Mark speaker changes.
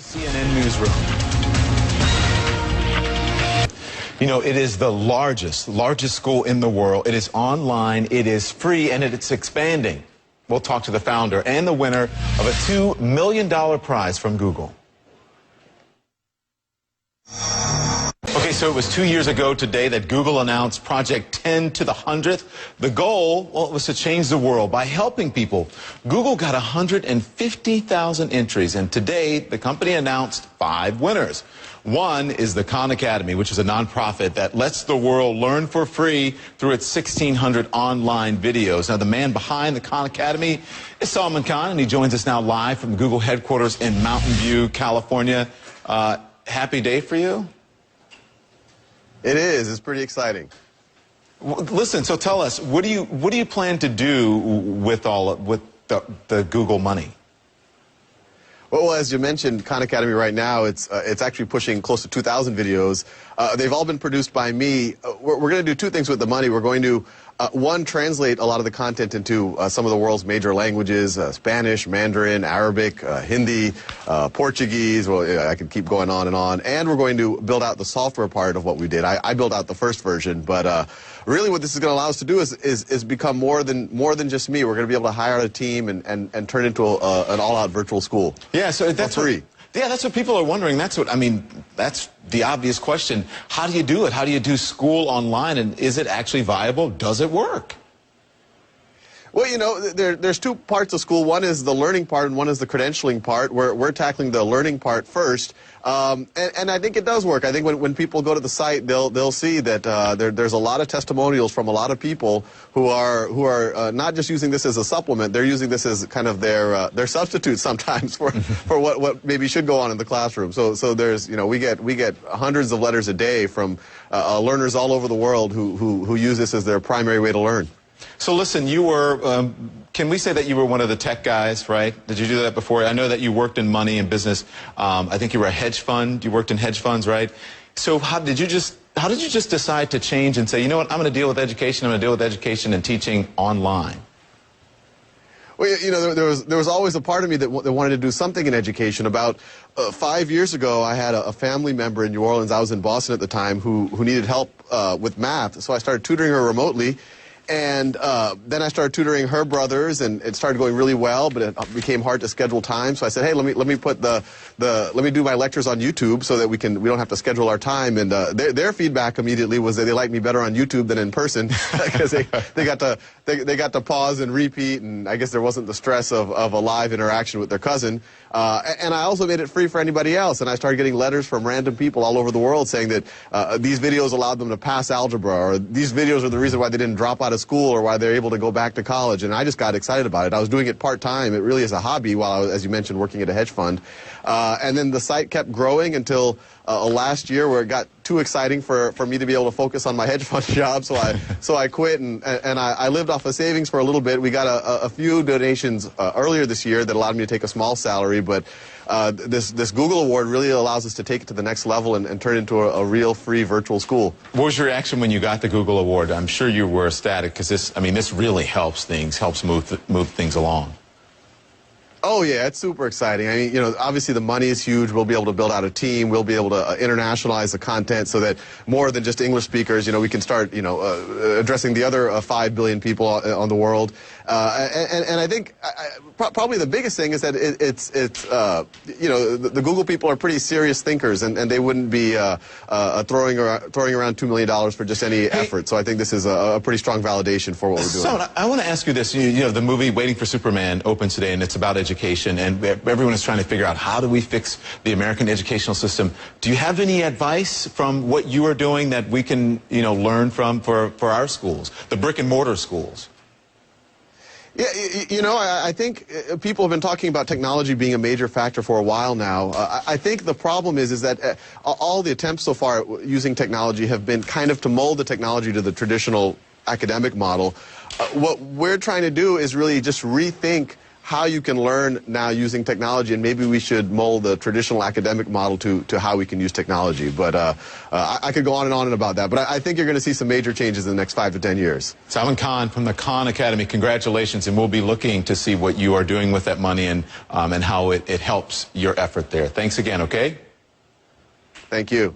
Speaker 1: The CNN newsroom. You know, it is the largest school in the world. It is online, it is free, and it's expanding. We'll talk to the founder and the winner of a $2 million prize from Google. Okay, so it was 2 years ago today that Google announced Project 10 to the 100th. The goal, well, was to change the world by helping people. Google got 150,000 entries, and today the company announced 5 winners. One is the Khan Academy, which is a nonprofit that lets the world learn for free through its 1,600 online videos. Now, the man behind the Khan Academy is Salman Khan, and he joins us now live from Google headquarters in Mountain View, California. Happy day for you?
Speaker 2: It is. It's pretty exciting.
Speaker 1: Well, listen, so tell us, what do you plan to do with the Google money?
Speaker 2: Well, as you mentioned, Khan Academy right now, it's actually pushing close to 2,000 videos. They've all been produced by me. We're going to do 2 things with the money. We're going to, one, translate a lot of the content into some of the world's major languages, Spanish, Mandarin, Arabic, Hindi, Portuguese. Well, I could keep going on. And we're going to build out the software part of what we did. I built out the first version, but really what this is going to allow us to do is become more than just me. We're going to be able to hire a team and turn it into an all-out virtual school.
Speaker 1: Yeah, so that's
Speaker 2: free.
Speaker 1: Yeah, that's what people are wondering. That's the obvious question. How do you do it? How do you do school online? And is it actually viable? Does it work?
Speaker 2: Well, you know, there's 2 parts of school. One is the learning part and one is the credentialing part. We're tackling the learning part first. And I think it does work. I think when people go to the site, they'll see that there's a lot of testimonials from a lot of people who are not just using this as a supplement. They're using this as kind of their substitute sometimes for what maybe should go on in the classroom. So there's, you know, we get hundreds of letters a day from learners all over the world who use this as their primary way to learn.
Speaker 1: So listen, you were, can we say that you were one of the tech guys, right? Did you do that before? I know that you worked in money and business. I think you were a hedge fund. You worked in hedge funds, right? So how did you just decide to change and say, you know what, I'm going to deal with education. I'm going to deal with education and teaching online?
Speaker 2: Well, you know, there was always a part of me that wanted to do something in education. About 5 years ago, I had a family member in New Orleans. I was in Boston at the time who needed help with math. So I started tutoring her remotely. And then I started tutoring her brothers, and it started going really well, but it became hard to schedule time. So I said, hey, let me put let me do my lectures on YouTube so that we don't have to schedule our time. And their feedback immediately was that they liked me better on YouTube than in person because they got to pause and repeat, and I guess there wasn't the stress of a live interaction with their cousin. And I also made it free for anybody else, and I started getting letters from random people all over the world saying that these videos allowed them to pass algebra, or these videos are the reason why they didn't drop out of school or why they're able to go back to college. And I just got excited about it. I was doing it part-time. It really is a hobby while I was, as you mentioned, working at a hedge fund. And then the site kept growing until last year, where it got too exciting for me to be able to focus on my hedge fund job. So I quit, and I lived off of savings for a little bit. We got a few donations earlier this year that allowed me to take a small salary, but this Google award really allows us to take it to the next level and turn it into a real free virtual school.
Speaker 1: What was your reaction when you got the Google award? I'm sure you were ecstatic, because this really helps move things along.
Speaker 2: Oh, yeah, it's super exciting. I mean, you know, obviously the money is huge. We'll be able to build out a team. We'll be able to internationalize the content so that more than just English speakers, you know, we can start, you know, addressing the other 5 billion people on the world. And I think probably the biggest thing is that it's you know, the Google people are pretty serious thinkers, and they wouldn't be throwing around $2 million for just any effort. So I think this is a pretty strong validation for what we're doing.
Speaker 1: So I want to ask you this. You know, the movie Waiting for Superman opens today, and it's about education, and everyone is trying to figure out, how do we fix the American educational system? Do you have any advice from what you are doing that we can, you know, learn from for our schools, the brick and mortar schools?
Speaker 2: Yeah, you know, I think people have been talking about technology being a major factor for a while now. I think the problem is that all the attempts so far at using technology have been kind of to mold the technology to the traditional academic model. What we're trying to do is really just rethink how you can learn now using technology, and maybe we should mold the traditional academic model to how we can use technology. But I could go on and about that. But I think you're going to see some major changes in the next 5 to 10 years.
Speaker 1: Salman Khan from the Khan Academy, congratulations, and we'll be looking to see what you are doing with that money and how it helps your effort there. Thanks again, okay?
Speaker 2: Thank you.